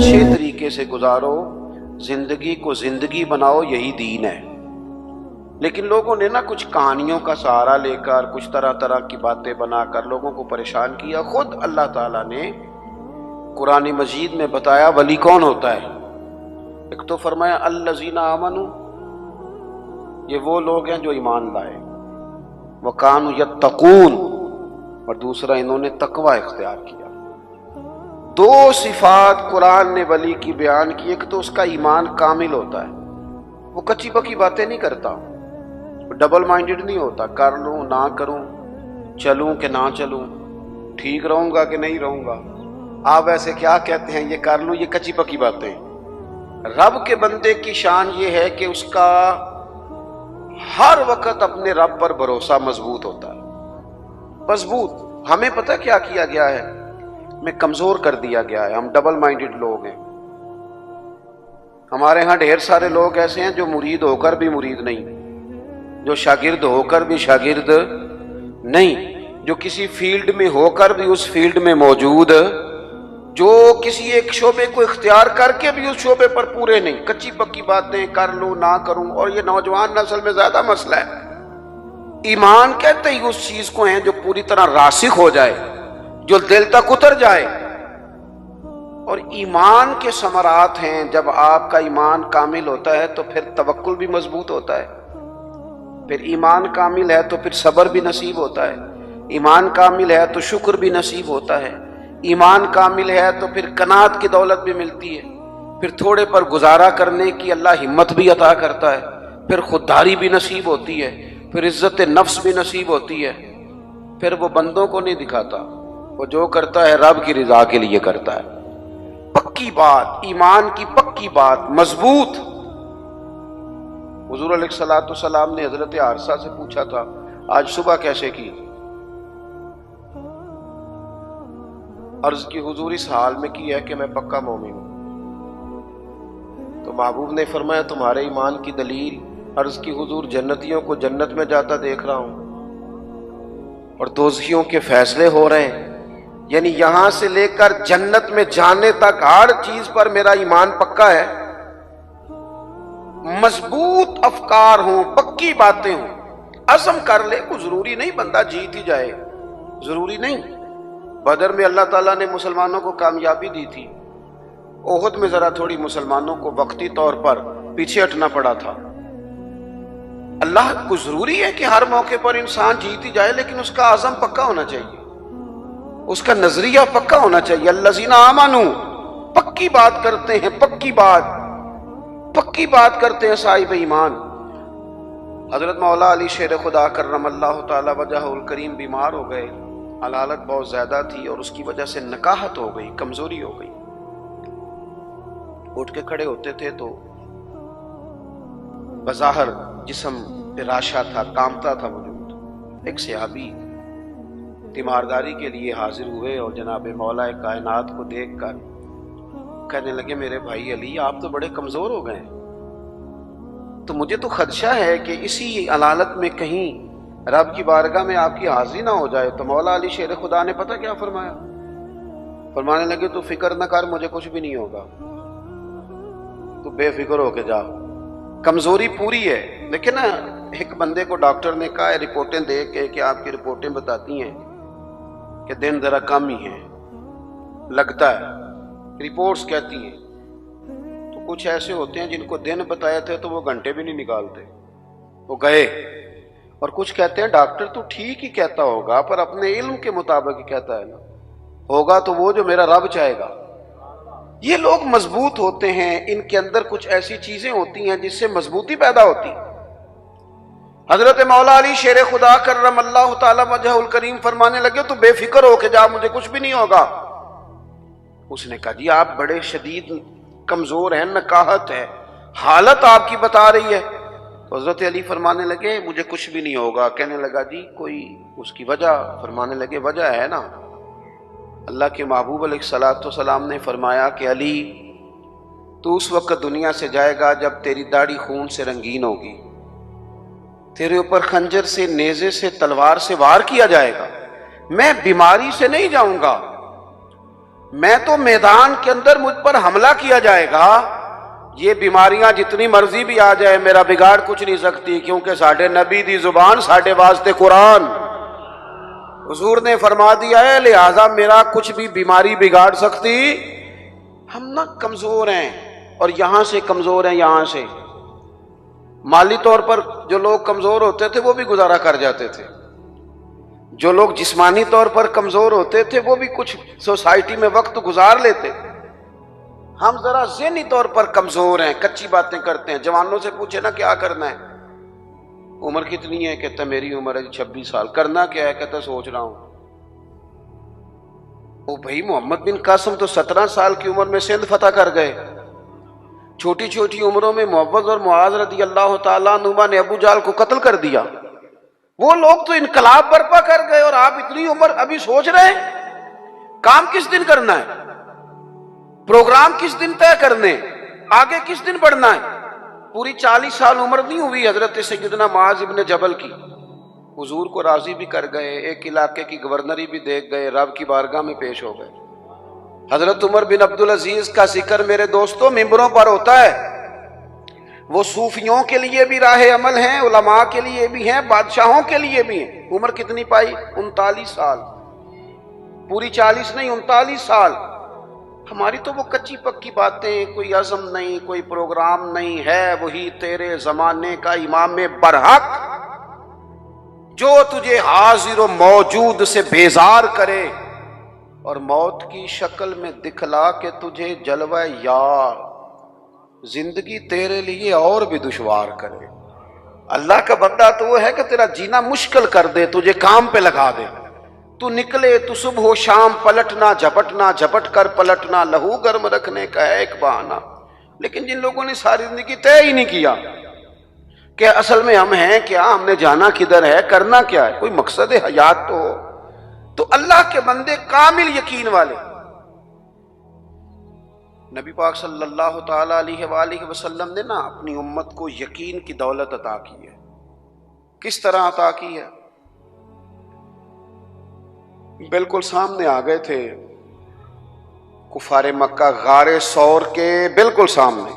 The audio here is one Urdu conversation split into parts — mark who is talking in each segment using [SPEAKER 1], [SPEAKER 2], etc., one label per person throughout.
[SPEAKER 1] اچھے طریقے سے گزارو، زندگی کو زندگی بناؤ، یہی دین ہے۔ لیکن لوگوں نے نا کچھ کہانیوں کا سہارا لے کر، کچھ طرح طرح کی باتیں بنا کر لوگوں کو پریشان کیا۔ خود اللہ تعالیٰ نے قرآن مجید میں بتایا ولی کون ہوتا ہے۔ ایک تو فرمایا الذین آمنوا، یہ وہ لوگ ہیں جو ایمان لائے، وکانوا یتقون، اور دوسرا انہوں نے تقوی اختیار کیا۔ دو صفات قرآن نے ولی کی بیان کی۔ ایک تو اس کا ایمان کامل ہوتا ہے، وہ کچی پکی باتیں نہیں کرتا، ڈبل مائنڈڈ نہیں ہوتا، کر لوں نہ کروں، چلوں کہ نہ چلوں، ٹھیک رہوں گا کہ نہیں رہوں گا۔ آپ ایسے کیا کہتے ہیں یہ کر لوں، یہ کچی پکی باتیں۔ رب کے بندے کی شان یہ ہے کہ اس کا ہر وقت اپنے رب پر بھروسہ مضبوط ہوتا ہے، مضبوط۔ ہمیں پتہ کیا کیا گیا ہے، میں کمزور کر دیا گیا ہے، ہم ڈبل مائنڈڈ لوگ ہیں۔ ہمارے ہاں ڈھیر سارے لوگ ایسے ہیں جو مرید ہو کر بھی مرید نہیں، جو شاگرد ہو کر بھی شاگرد نہیں، جو کسی فیلڈ میں ہو کر بھی اس فیلڈ میں موجود، جو کسی ایک شعبے کو اختیار کر کے بھی اس شعبے پر پورے نہیں، کچی پکی باتیں کر لوں نہ کروں۔ اور یہ نوجوان نسل میں زیادہ مسئلہ ہے۔ ایمان کہتے ہی اس چیز کو ہیں جو پوری طرح راسخ ہو جائے، جو دل تک اتر جائے۔ اور ایمان کے ثمرات ہیں، جب آپ کا ایمان کامل ہوتا ہے تو پھر توکل بھی مضبوط ہوتا ہے، پھر ایمان کامل ہے تو پھر صبر بھی نصیب ہوتا ہے، ایمان کامل ہے تو شکر بھی نصیب ہوتا ہے، ایمان کامل ہے تو پھر قناعت کی دولت بھی ملتی ہے، پھر تھوڑے پر گزارا کرنے کی اللہ ہمت بھی عطا کرتا ہے، پھر خودداری بھی نصیب ہوتی ہے، پھر عزت نفس بھی نصیب ہوتی ہے۔ پھر وہ بندوں کو نہیں دکھاتا، وہ جو کرتا ہے رب کی رضا کے لیے کرتا ہے۔ پکی بات، ایمان کی پکی بات، مضبوط۔ حضور علیہ الصلوۃ والسلام نے حضرت عارثہ سے پوچھا تھا آج صبح کیسے کی؟ عرض کی حضور اس حال میں کی ہے کہ میں پکا مومن ہوں۔ تو محبوب نے فرمایا تمہارے ایمان کی دلیل؟ عرض کی حضور جنتیوں کو جنت میں جاتا دیکھ رہا ہوں اور دوزخیوں کے فیصلے ہو رہے ہیں، یعنی یہاں سے لے کر جنت میں جانے تک ہر چیز پر میرا ایمان پکا ہے۔ مضبوط افکار ہوں، پکی باتیں ہوں، عزم کر لے، کوئی ضروری نہیں بندہ جیت ہی جائے، ضروری نہیں۔ بدر میں اللہ تعالیٰ نے مسلمانوں کو کامیابی دی تھی، احد میں ذرا تھوڑی مسلمانوں کو وقتی طور پر پیچھے ہٹنا پڑا تھا۔ اللہ کو ضروری ہے کہ ہر موقع پر انسان جیت ہی جائے، لیکن اس کا عزم پکا ہونا چاہیے، اس کا نظریہ پکا ہونا چاہیے۔ الذین آمنوا، پکی بات کرتے ہیں، پکی بات کرتے ہیں صاحب ایمان۔ حضرت مولا علی شیر خدا کرم اللہ تعالی وجہہ الکریم بیمار ہو گئے، حالت بہت زیادہ تھی اور اس کی وجہ سے نکاہت ہو گئی، کمزوری ہو گئی۔ اٹھ کے کھڑے ہوتے تھے تو بظاہر جسم پہ راشا تھا، کامتا تھا وجود۔ ایک صحابی تیمارداری کے لیے حاضر ہوئے اور جناب مولا کائنات کو دیکھ کر کہنے لگے میرے بھائی علی آپ تو بڑے کمزور ہو گئے، تو مجھے تو خدشہ ہے کہ اسی علالت میں کہیں رب کی بارگاہ میں آپ کی حاضری نہ ہو جائے۔ تو مولا علی شیر خدا نے پتہ کیا فرمایا؟ فرمانے لگے تو فکر نہ کر، مجھے کچھ بھی نہیں ہوگا، تو بے فکر ہو کے جا۔ کمزوری پوری ہے، لیکن نا ایک بندے کو ڈاکٹر نے کہا ہے رپورٹیں دے کے کہ آپ کی رپورٹیں بتاتی ہیں کہ دن ذرا کم ہی ہیں، لگتا ہے، رپورٹس کہتی ہیں۔ تو کچھ ایسے ہوتے ہیں جن کو دن بتایا تھے تو وہ گھنٹے بھی نہیں نکالتے، وہ گئے۔ اور کچھ کہتے ہیں ڈاکٹر تو ٹھیک ہی کہتا ہوگا پر اپنے علم کے مطابق ہی کہتا ہے نا، ہوگا تو وہ جو میرا رب چاہے گا۔ یہ لوگ مضبوط ہوتے ہیں، ان کے اندر کچھ ایسی چیزیں ہوتی ہیں جس سے مضبوطی پیدا ہوتی۔ حضرت مولا علی شیر خدا کرم اللہ تعالی وجہ الکریم فرمانے لگے تو بے فکر ہو کے جا، مجھے کچھ بھی نہیں ہوگا۔ اس نے کہا جی آپ بڑے شدید کمزور ہیں، نکاہت ہے، حالت آپ کی بتا رہی ہے۔ تو حضرت علی فرمانے لگے مجھے کچھ بھی نہیں ہوگا۔ کہنے لگا جی کوئی اس کی وجہ؟ فرمانے لگے وجہ ہے نا، اللہ کے محبوب علیہ الصلوۃ والسلام نے فرمایا کہ علی تو اس وقت دنیا سے جائے گا جب تیری داڑھی خون سے رنگین ہوگی، تیرے اوپر خنجر سے، نیزے سے، تلوار سے وار کیا جائے گا، میں بیماری سے نہیں جاؤں گا، میں تو میدان کے اندر مجھ پر حملہ کیا جائے گا، یہ بیماریاں جتنی مرضی بھی آ جائے میرا بگاڑ کچھ نہیں سکتی، کیونکہ ساڈے نبی دی زبان ساڈے واسطے قرآن، حضور نے فرما دیا ہے، لہذا میرا کچھ بھی بیماری بگاڑ سکتی۔ ہم نہ کمزور ہیں، اور یہاں سے کمزور ہیں، یہاں سے مالی طور پر جو لوگ کمزور ہوتے تھے وہ بھی گزارا کر جاتے تھے، جو لوگ جسمانی طور پر کمزور ہوتے تھے وہ بھی کچھ سوسائٹی میں وقت گزار لیتے۔ ہم ذرا ذہنی طور پر کمزور ہیں، کچی باتیں کرتے ہیں۔ جوانوں سے پوچھے نا کیا کرنا ہے، عمر کتنی ہے، کہتا میری عمر ہے 26 سال، کرنا کیا ہے، کہتا سوچ رہا ہوں۔ او بھائی، محمد بن قاسم تو 17 سال کی عمر میں سندھ فتح کر گئے، چھوٹی چھوٹی عمروں میں معوذ اور معاذ رضی اللہ تعالیٰ عنہما نے ابو جہل کو قتل کر دیا۔ وہ لوگ تو انقلاب برپا کر گئے، اور آپ اتنی عمر ابھی سوچ رہے ہیں کام کس دن کرنا ہے، پروگرام کس دن طے کرنے، آگے کس دن بڑھنا ہے۔ پوری 40 سال عمر نہیں ہوئی حضرت سیدنا معاذ ابن جبل کی، حضور کو راضی بھی کر گئے، ایک علاقے کی گورنری بھی دیکھ گئے، رب کی بارگاہ میں پیش ہو گئے۔ حضرت عمر بن عبدالعزیز کا ذکر میرے دوستوں ممبروں پر ہوتا ہے، وہ صوفیوں کے لیے بھی راہ عمل ہیں، علماء کے لیے بھی ہیں، بادشاہوں کے لیے بھی ہیں۔ عمر کتنی پائی؟ 39 سال، پوری 40 نہیں، 39 سال۔ ہماری تو وہ کچی پکی باتیں، کوئی عزم نہیں، کوئی پروگرام نہیں ہے۔ وہی تیرے زمانے کا امام برحق جو تجھے حاضر و موجود سے بیزار کرے اور موت کی شکل میں دکھلا کے تجھے جلوہ یار زندگی تیرے لیے اور بھی دشوار کرے۔ اللہ کا بندہ تو وہ ہے کہ تیرا جینا مشکل کر دے، تجھے کام پہ لگا دے، تو نکلے تو صبح و شام پلٹنا جھپٹنا، جھپٹ کر پلٹنا، لہو گرم رکھنے کا ہے ایک بہانہ۔ لیکن جن لوگوں نے ساری زندگی طے ہی نہیں کیا کہ اصل میں ہم ہیں کیا، ہم نے جانا کدھر ہے، کرنا کیا ہے، کوئی مقصد حیات تو ہو، تو اللہ کے بندے کامل یقین والے۔ نبی پاک صلی اللہ تعالی علیہ وآلہ وسلم نے نا اپنی امت کو یقین کی دولت عطا کی ہے۔ کس طرح عطا کی ہے؟ بالکل سامنے آ گئے تھے کفار مکہ، غار ثور کے بالکل سامنے۔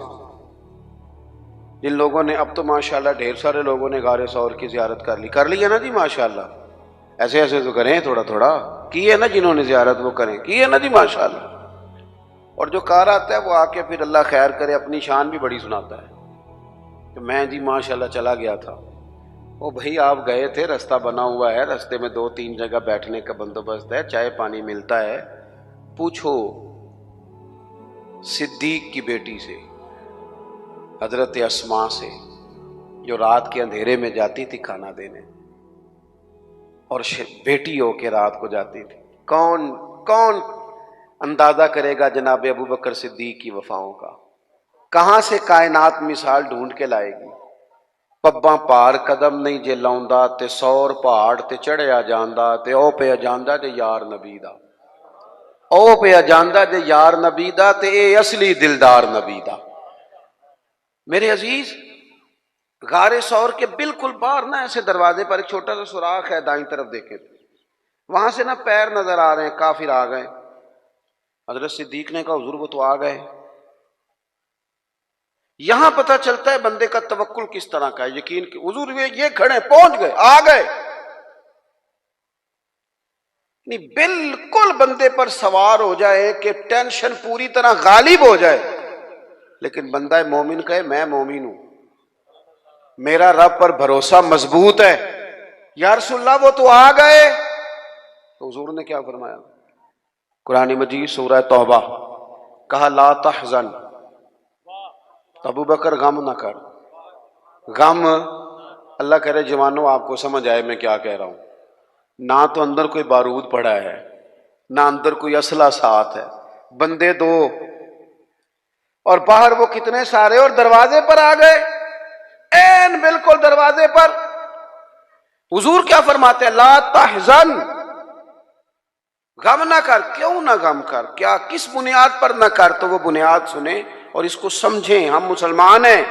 [SPEAKER 1] جن لوگوں نے، اب تو ماشاءاللہ ڈھیر سارے لوگوں نے غار ثور کی زیارت کر لی ہے نا جی، ماشاءاللہ۔ ایسے ایسے تو کریں، تھوڑا تھوڑا کی ہے نا، جنہوں نے زیارت وہ کریں، کی ہے نا جی ماشاءاللہ۔ اور جو کار آتا ہے وہ آ کے پھر اللہ خیر کرے اپنی شان بھی بڑی سناتا ہے کہ میں جی ماشاءاللہ چلا گیا تھا۔ وہ بھائی آپ گئے تھے، رستہ بنا ہوا ہے، رستے میں 2-3 جگہ بیٹھنے کا بندوبست ہے، چائے پانی ملتا ہے۔ پوچھو صدیق کی بیٹی سے، حضرت اسماء سے، جو رات کے اندھیرے میں جاتی تھی کھانا دینے، اور بیٹی ہو کے رات کو جاتی تھی۔ کون اندازہ کرے گا جناب ابو بکر صدیق کی وفاؤں کا؟ کہاں سے کائنات مثال ڈھونڈ کے لائے گی؟ پباں پار قدم نہیں جے لاؤندا تے سور پہاڑ تے چڑھیا جاندا تے او پہ جاندا جے یار نبی دا، او پہ جاندا جے یار نبی دا تے اے اصلی دلدار نبی دا۔ میرے عزیز، غار ثور کے بالکل باہر نا ایسے دروازے پر ایک چھوٹا سا سوراخ ہے، دائیں طرف دیکھے وہاں سے نا پیر نظر آ رہے ہیں، کافر آ گئے۔ حضرت صدیق نے کہا حضور وہ تو آ گئے۔ یہاں پتہ چلتا ہے بندے کا توکل کس طرح کا ہے، یقین کہ حضور یہ کھڑے پہنچ گئے، آ گئے، نہیں بالکل بندے پر سوار ہو جائے کہ ٹینشن پوری طرح غالب ہو جائے، لیکن بندہ مومن کہے میں مومن ہوں، میرا رب پر بھروسہ مضبوط ہے، یا رسول اللہ وہ تو آ گئے۔ تو حضور نے کیا فرمایا؟ قرآن مجید سورہ توبہ، کہا لا تحزن، ابو بکر غم نہ کر۔ غم، اللہ کرے جوانوں آپ کو سمجھ آئے میں کیا کہہ رہا ہوں۔ نہ تو اندر کوئی بارود پڑا ہے، نہ اندر کوئی اسلحہ ساتھ ہے، بندے 2 اور باہر وہ کتنے سارے، اور دروازے پر آ گئے، این بالکل دروازے پر۔ حضور کیا فرماتے ہیں؟ لا تحزن، غم نہ کر۔ کیوں نہ غم کر؟ کیا کس بنیاد پر نہ کر؟ تو وہ بنیاد سنیں اور اس کو سمجھیں۔ ہم مسلمان ہیں،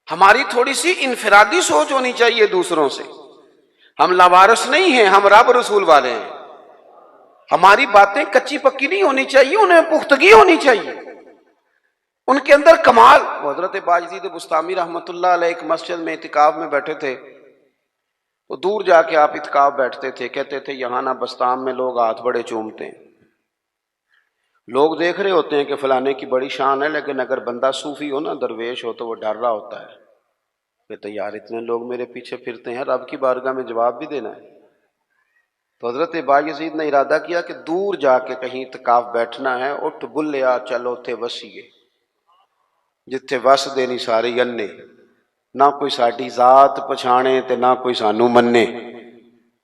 [SPEAKER 1] ہماری تھوڑی سی انفرادی سوچ ہونی چاہیے دوسروں سے۔ ہم لاوارث نہیں ہیں، ہم رب رسول والے ہیں، ہماری باتیں کچی پکی نہیں ہونی چاہیے، انہیں پختگی ہونی چاہیے، ان کے اندر کمال۔ حضرت باجدید بستامی رحمۃ اللہ علیہ ایک مسجد میں اعتکاف میں بیٹھے تھے، تو دور جا کے آپ اعتکاف بیٹھتے تھے، کہتے تھے یہاں نا بستام میں لوگ ہاتھ بڑے چومتے ہیں، لوگ دیکھ رہے ہوتے ہیں کہ فلانے کی بڑی شان ہے، لیکن اگر بندہ صوفی ہو نا، درویش ہو، تو وہ ڈر رہا ہوتا ہے، کہتے یار اتنے لوگ میرے پیچھے پھرتے ہیں، رب کی بارگاہ میں جواب بھی دینا ہے۔ تو حضرت باجدید نے ارادہ کیا کہ دور جا کے کہیں اعتکاف بیٹھنا ہے، اٹھ بلیا چلو تھے وسیے، جتھے وس دے نہیں سارے انے، نہ کوئی ساڈی ذات پچھانے تے نہ کوئی سانو منے۔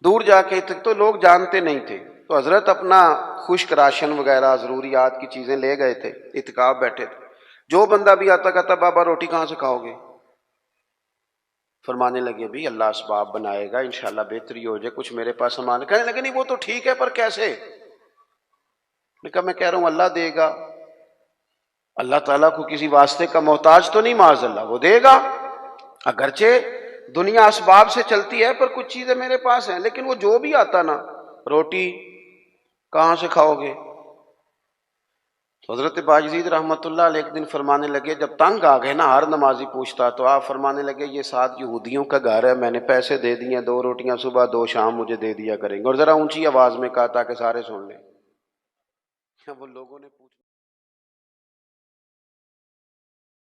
[SPEAKER 1] دور جا کے تو لوگ جانتے نہیں تھے، تو حضرت اپنا خشک راشن وغیرہ ضروریات کی چیزیں لے گئے تھے، اعتکاف بیٹھے تھے، جو بندہ بھی آتا کہتا بابا روٹی کہاں سے کھاؤ گے؟ فرمانے لگے بھی اللہ اسباب بنائے گا، انشاءاللہ بہتری ہو جائے، کچھ میرے پاس سامان۔ کہنے لگے نہیں وہ تو ٹھیک ہے پر کیسے؟ میں کہا میں کہہ رہا ہوں اللہ دے گا، اللہ تعالیٰ کو کسی واسطے کا محتاج تو نہیں، معاذ اللہ، وہ دے گا، اگرچہ دنیا اسباب سے چلتی ہے پر کچھ چیزیں میرے پاس ہیں، لیکن وہ جو بھی آتا نا، روٹی کہاں سے کھاؤ گے؟ حضرت باجدید رحمۃ اللہ علیہ ایک دن فرمانے لگے، جب تنگ آ گئے نا، ہر نمازی پوچھتا، تو آپ فرمانے لگے یہ 7 یہودیوں کا گھر ہے، میں نے پیسے دے دیے، 2 روٹیاں صبح 2 شام مجھے دے دیا کریں گے، اور ذرا اونچی آواز میں کہا تاکہ سارے سن لیں۔ وہ لوگوں نے پوچھا